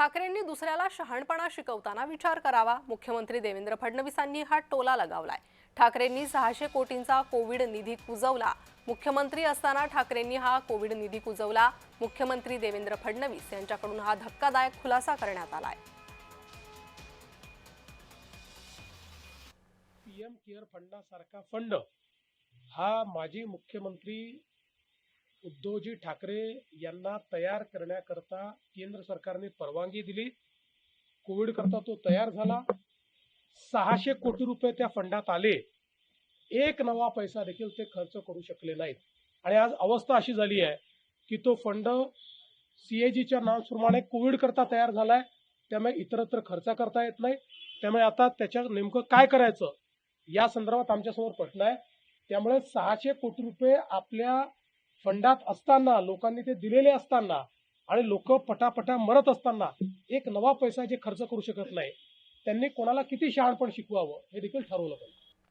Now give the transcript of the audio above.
ठाकरेंनी दुसऱ्याला शहाणपणा शिकवताना विचार करावा। मुख्यमंत्री देवेंद्र फडणवीसांनी हा टोला लगावलाय। ठाकरेंनी 600 कोटींचा कोविड निधी कुजवला। मुख्यमंत्री असताना ठाकरेंनी हा कोविड निधी कुजवला। मुख्यमंत्री देवेंद्र फडणवीस यांच्याकडून हा धक्कादायक खुलासा करण्यात आलाय। पीएम केअर फंडासारखा फंड हा माजी मुख्यमंत्री उद्धवजी ठाकरे यांना तयार करण्याकरता केंद्र सरकारने परवानगी दिली। कोविड करता तो तयार झाला। 600 कोटी रुपये त्या फंडात आले। एक नवा पैसा देखील ते खर्च करू शकले नाहीत। आणि आज अवस्था अशी झाली आहे की तो फंड सीएजीच्या नॉर्म्सप्रमाणे कोविड करता तयार झालाय, त्यामुळे इतरत्र खर्च करता येत नाही। त्यामुळे आता त्याच्या नेमकं काय करायचं या संदर्भात आमच्यासमोर प्रश्न आहे। त्यामुळे 600 कोटी रुपये आपल्या फंडात असताना, लोकांनी ते दिलेले असताना आणि लोक पटापटा मरत असताना एक नवा पैसा जे खर्च करू शकत नाही, त्यांनी कोणाला किती शहाणपण शिकवावं हे देखील ठरवलं पाहिजे।